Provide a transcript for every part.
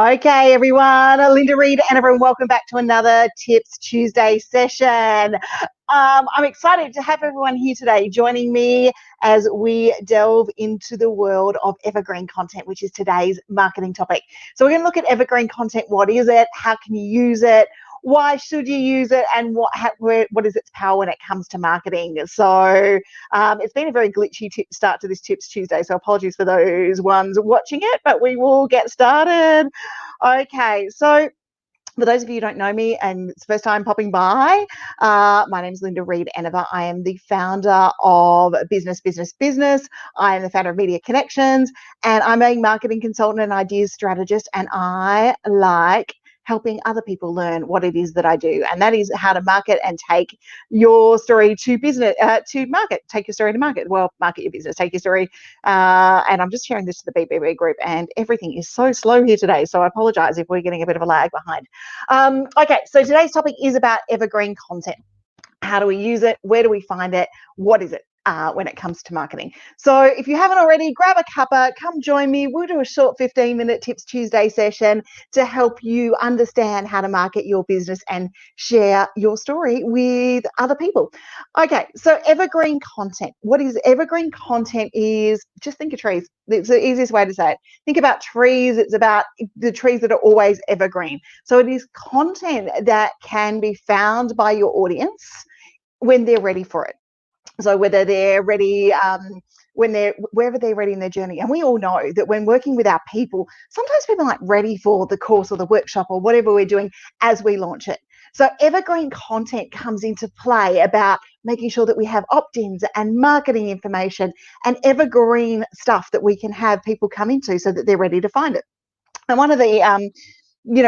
Okay, everyone, Linda Reed-Enever, and welcome back to another Tips Tuesday session. I'm excited to have everyone here today joining me as we delve into the world of evergreen content, which is today's marketing topic. So we're going to look at evergreen content. What is it? How can you use it? Why should you use it? And what is its power when it comes to marketing? So it's been a very glitchy start to this Tips Tuesday, so apologies for those ones watching it, but we will get started. Okay, so for those of you who don't know me and it's the first time popping by, my name is Linda Reed-Enever. I am the founder of Business. I am the founder of Media Connections, and I'm a marketing consultant and ideas strategist, and I like helping other people learn what it is that I do, and that is how to market and take your story to business, to market. Take your story to market. Well, market your business. Take your story. And I'm just sharing this to the BBB group, and everything is so slow here today, so I apologize if we're getting a bit of a lag behind. Okay, so today's topic is about evergreen content. How do we use it? Where do we find it? What is it? When it comes to marketing. So if you haven't already, grab a cuppa, come join me. We'll do a short 15-minute Tips Tuesday session to help you understand how to market your business and share your story with other people. Okay, so evergreen content. What is evergreen content? Is just think of trees. It's the easiest way to say it. Think about trees. It's about the trees that are always evergreen. So it is content that can be found by your audience when they're ready for it. So whether they're ready, wherever they're ready in their journey. And we all know that when working with our people, sometimes people aren't ready for the course or the workshop or whatever we're doing as we launch it. So evergreen content comes into play about making sure that we have opt-ins and marketing information and evergreen stuff that we can have people come into so that they're ready to find it. And one of the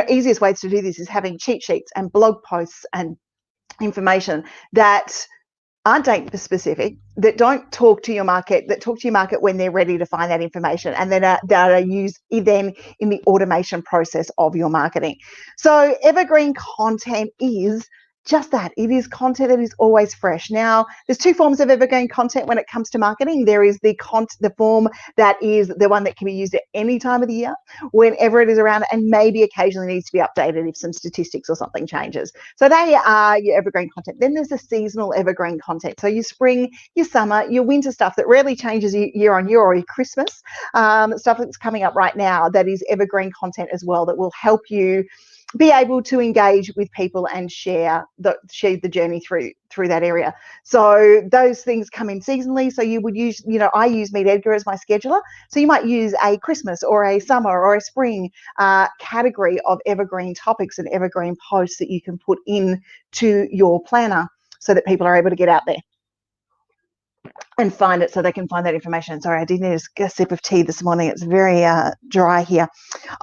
easiest ways to do this is having cheat sheets and blog posts and information that aren't date specific, that don't talk to your market, that talk to your market when they're ready to find that information, and then that are used then in the automation process of your marketing. So evergreen content is just that. It is content that is always fresh. Now, there's two forms of evergreen content when it comes to marketing. There is the form that is the one that can be used at any time of the year, whenever it is around, and maybe occasionally needs to be updated if some statistics or something changes. So they are your evergreen content. Then there's the seasonal evergreen content. So your spring, your summer, your winter stuff that rarely changes year on year, or your Christmas stuff that's coming up right now, that is evergreen content as well, that will help you be able to engage with people and share the journey through that area. So those things come in seasonally. So you would use, I use Meet Edgar as my scheduler. So you might use a Christmas or a summer or a spring category of evergreen topics and evergreen posts that you can put in to your planner so that people are able to get out there and find it, so they can find that information. Sorry, I did need a sip of tea this morning. It's very dry here.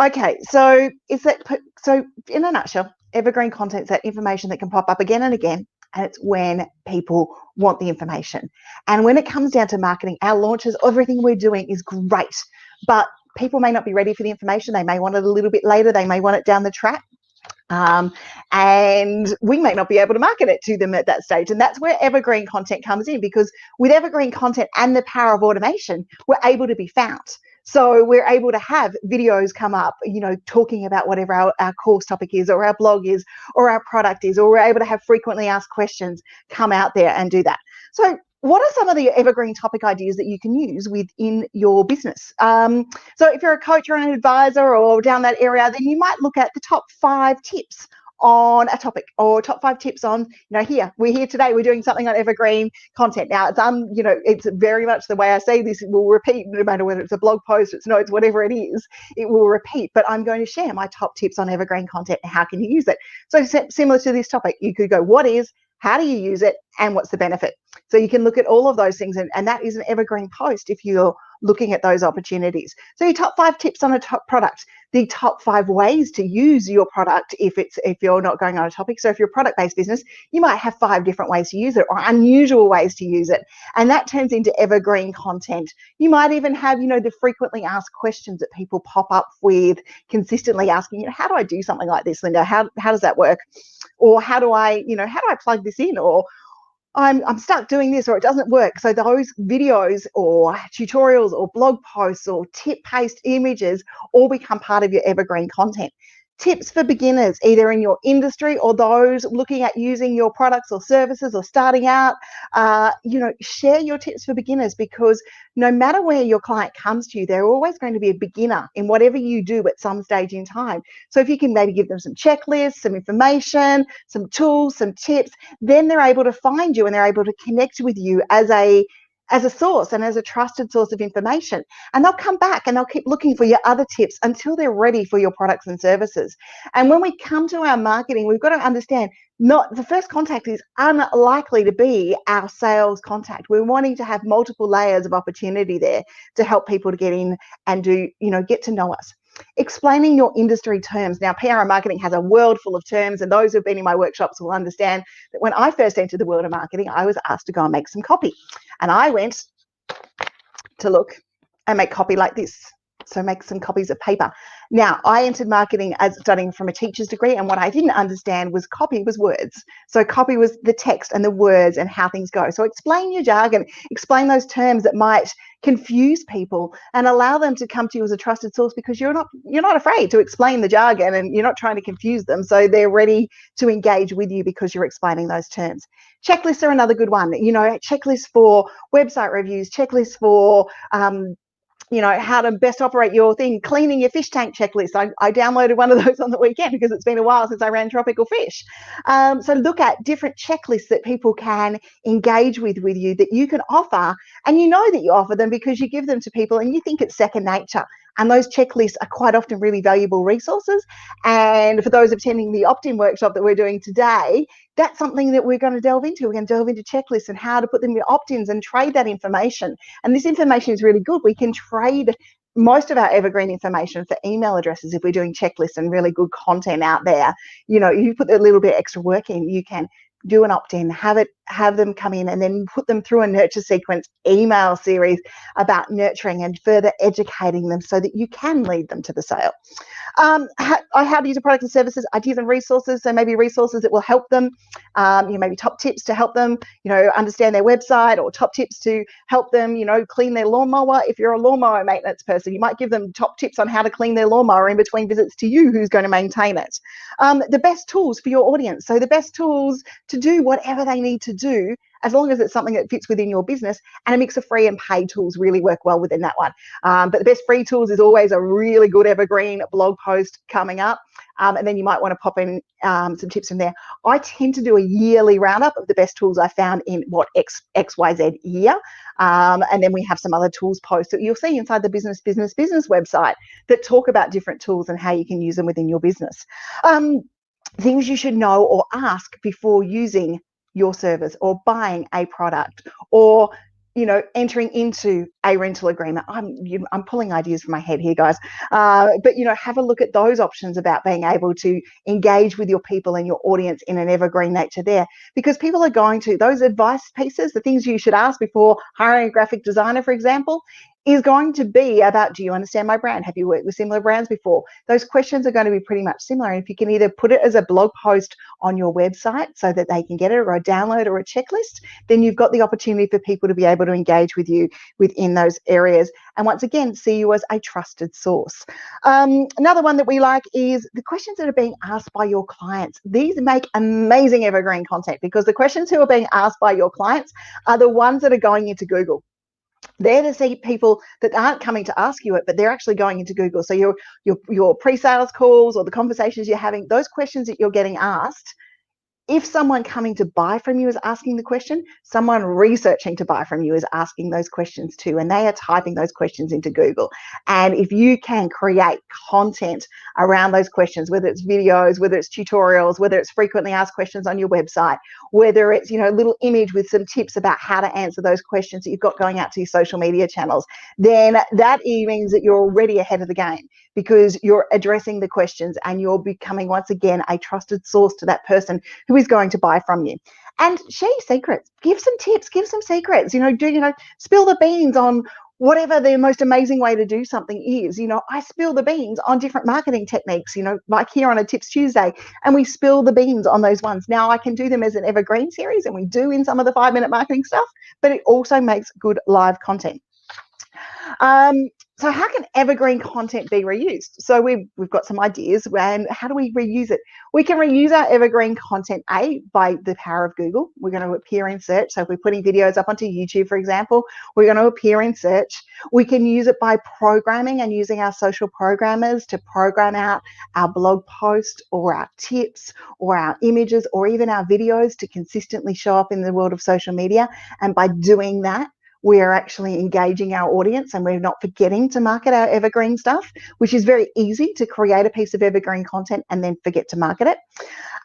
Okay, so in a nutshell, evergreen content is that information that can pop up again and again, and it's when people want the information. And when it comes down to marketing, our launches, everything we're doing is great, but people may not be ready for the information. They may want it a little bit later. They may want it down the track. And we may not be able to market it to them at that stage. And that's where evergreen content comes in, because with evergreen content and the power of automation, we're able to be found. So we're able to have videos come up, talking about whatever our course topic is, or our blog is, or our product is, or we're able to have frequently asked questions come out there and do that. So what are some of the evergreen topic ideas that you can use within your business? So if you're a coach or an advisor or down that area, then you might look at the top 5 tips on a topic, or top 5 tips on, we're here today, we're doing something on evergreen content. Now it's very much the way I say this, it will repeat, no matter whether it's a blog post, it's notes, whatever it is, it will repeat, but I'm going to share my top tips on evergreen content and how can you use it. So similar to this topic, you could go, what is, how do you use it, and what's the benefit? So you can look at all of those things, and that is an evergreen post if you're looking at those opportunities. So your top 5 tips on a top product, the top 5 ways to use your product if you're not going on a topic. So if you're a product-based business, you might have 5 different ways to use it, or unusual ways to use it, and that turns into evergreen content. You might even have, the frequently asked questions that people pop up with, consistently asking, how do I do something like this, Linda? How does that work? Or how do I plug this in? Or I'm stuck doing this or it doesn't work. So those videos or tutorials or blog posts or tip paste images all become part of your evergreen content. Tips for beginners, either in your industry or those looking at using your products or services or starting out, share your tips for beginners, because no matter where your client comes to you, they're always going to be a beginner in whatever you do at some stage in time. So if you can maybe give them some checklists, some information, some tools, some tips, then they're able to find you and they're able to connect with you as a source and as a trusted source of information. And they'll come back and they'll keep looking for your other tips until they're ready for your products and services. And when we come to our marketing, we've got to understand, not the first contact is unlikely to be our sales contact. We're wanting to have multiple layers of opportunity there to help people to get in and get to know us. Explaining your industry terms. Now, PR and marketing has a world full of terms, and those who've been in my workshops will understand that when I first entered the world of marketing, I was asked to go and make some copy. And I went to look and make copy like this. So make some copies of paper. Now, I entered marketing as studying from a teacher's degree, and what I didn't understand was copy was words. So copy was the text and the words and how things go. So explain your jargon, explain those terms that might confuse people, and allow them to come to you as a trusted source, because you're not afraid to explain the jargon and you're not trying to confuse them. So they're ready to engage with you because you're explaining those terms. Checklists are another good one. Checklists for website reviews, checklists for how to best operate your thing, cleaning your fish tank checklist. I downloaded one of those on the weekend because it's been a while since I ran tropical fish. So look at different checklists that people can engage with you, that you can offer, and you know that you offer them because you give them to people and you think it's second nature. And those checklists are quite often really valuable resources. And for those attending the opt-in workshop that we're doing today, that's something that we're going to delve into. We're going to delve into checklists and how to put them in opt-ins and trade that information. And this information is really good. We can trade most of our evergreen information for email addresses if we're doing checklists and really good content out there. You put a little bit extra work in, you can do an opt-in, have them come in, and then put them through a nurture sequence email series about nurturing and further educating them so that you can lead them to the sale. How to use a product and services, ideas and resources. So maybe resources that will help them, maybe top tips to help them, understand their website, or top tips to help them, clean their lawnmower. If you're a lawnmower maintenance person, you might give them top tips on how to clean their lawnmower in between visits to you, who's going to maintain it. The best tools for your audience. So the best tools to do whatever they need to do, as long as it's something that fits within your business. And a mix of free and paid tools really work well within that one. But the best free tools is always a really good evergreen blog post coming up. And then you might want to pop in some tips from there. I tend to do a yearly roundup of the best tools I found in XYZ year. And then we have some other tools posts that you'll see inside the business website that talk about different tools and how you can use them within your business. Things you should know or ask before using your service or buying a product, or entering into a rental agreement. I'm pulling ideas from my head here, guys. But have a look at those options about being able to engage with your people and your audience in an evergreen nature there, because people are going to, those advice pieces, the things you should ask before hiring a graphic designer, for example, is going to be about, do you understand my brand? Have you worked with similar brands before? Those questions are going to be pretty much similar. And if you can either put it as a blog post on your website so that they can get it, or a download or a checklist, then you've got the opportunity for people to be able to engage with you within those areas. And once again, see you as a trusted source. Another one that we like is the questions that are being asked by your clients. These make amazing evergreen content, because the questions who are being asked by your clients are the ones that are going into Google. They're the people that aren't coming to ask you it, but they're actually going into Google. So your pre-sales calls or the conversations you're having, those questions that you're getting asked, if someone coming to buy from you is asking the question, someone researching to buy from you is asking those questions too, and they are typing those questions into Google. And if you can create content around those questions, whether it's videos, whether it's tutorials, whether it's frequently asked questions on your website, whether it's a little image with some tips about how to answer those questions that you've got going out to your social media channels, then that means that you're already ahead of the game, because you're addressing the questions and you're becoming, once again, a trusted source to that person who is going to buy from you. And share your secrets, give some tips, give some secrets, spill the beans on whatever the most amazing way to do something is, I spill the beans on different marketing techniques, like here on a Tips Tuesday, and we spill the beans on those ones. Now I can do them as an evergreen series, and we do in some of the 5-minute marketing stuff, but it also makes good live content. So how can evergreen content be reused? So we've got some ideas, and how do we reuse it? We can reuse our evergreen content, by the power of Google. We're going to appear in search. So if we're putting videos up onto YouTube, for example, we're going to appear in search. We can use it by programming and using our social programmers to program out our blog post or our tips or our images or even our videos to consistently show up in the world of social media. And by doing that, we are actually engaging our audience, and we're not forgetting to market our evergreen stuff, which is very easy to create a piece of evergreen content and then forget to market it.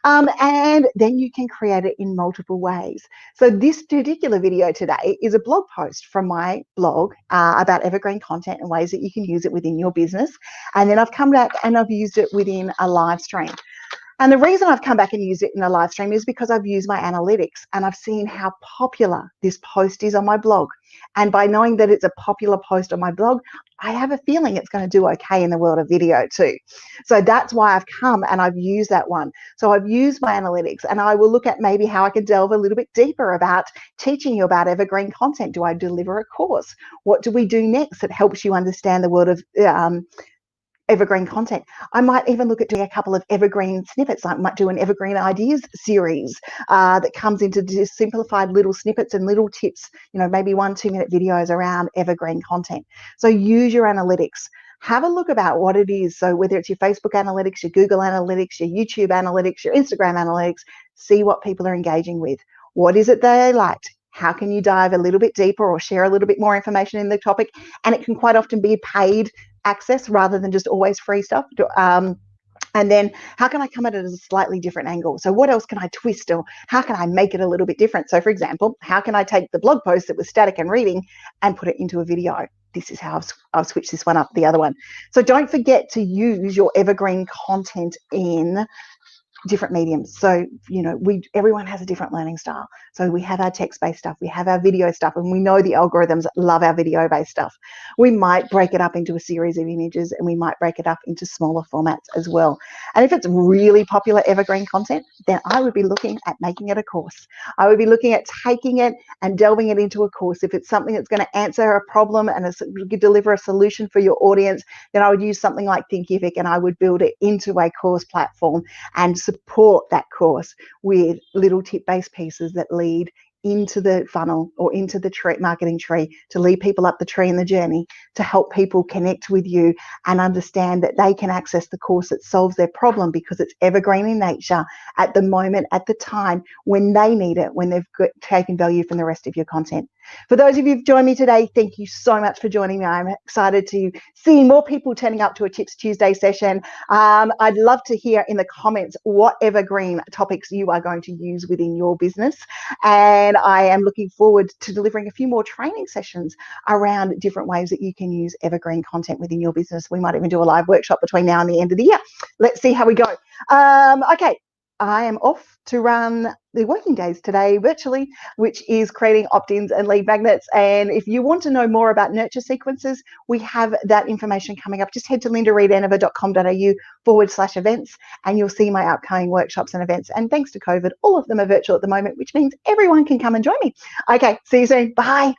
And then you can create it in multiple ways. So this particular video today is a blog post from my blog about evergreen content and ways that you can use it within your business. And then I've come back and I've used it within a live stream. And the reason I've come back and used it in a live stream is because I've used my analytics and I've seen how popular this post is on my blog. And by knowing that it's a popular post on my blog, I have a feeling it's going to do okay in the world of video too. So that's why I've come and I've used that one. So I've used my analytics, and I will look at maybe how I can delve a little bit deeper about teaching you about evergreen content. Do I deliver a course? What do we do next that helps you understand the world of evergreen content? I might even look at doing a couple of evergreen snippets. I might do an evergreen ideas series that comes into just simplified little snippets and little tips, maybe 1-2 minute videos around evergreen content. So use your analytics. Have a look about what it is. So whether it's your Facebook analytics, your Google analytics, your YouTube analytics, your Instagram analytics, see what people are engaging with. What is it they liked? How can you dive a little bit deeper or share a little bit more information in the topic? And it can quite often be paid access rather than just always free stuff. And then how can I come at it as a slightly different angle? So what else can I twist, or how can I make it a little bit different? So for example, how can I take the blog post that was static and reading and put it into a video? This is how I've switched this one up, the other one. So don't forget to use your evergreen content in different mediums. So, everyone has a different learning style. So we have our text-based stuff, we have our video stuff, and we know the algorithms love our video-based stuff. We might break it up into a series of images, and we might break it up into smaller formats as well. And if it's really popular evergreen content, then I would be looking at making it a course. I would be looking at taking it and delving it into a course. If it's something that's going to answer a problem and deliver a solution for your audience, then I would use something like Thinkific, and I would build it into a course platform and support that course with little tip-based pieces that lead into the funnel or into the marketing tree, to lead people up the tree in the journey, to help people connect with you and understand that they can access the course that solves their problem because it's evergreen in nature at the moment, at the time when they need it, when they've taken value from the rest of your content. For those of you who've joined me today, thank you so much for joining me. I'm excited to see more people turning up to a Tips Tuesday session. I'd love to hear in the comments what evergreen topics you are going to use within your business. And I am looking forward to delivering a few more training sessions around different ways that you can use evergreen content within your business. We might even do a live workshop between now and the end of the year. Let's see how we go. Okay. I am off to run the working days today virtually, which is creating opt-ins and lead magnets. And if you want to know more about nurture sequences, we have that information coming up. Just head to lindareedenever.com.au/events, and you'll see my upcoming workshops and events. And thanks to COVID, all of them are virtual at the moment, which means everyone can come and join me. Okay, see you soon. Bye.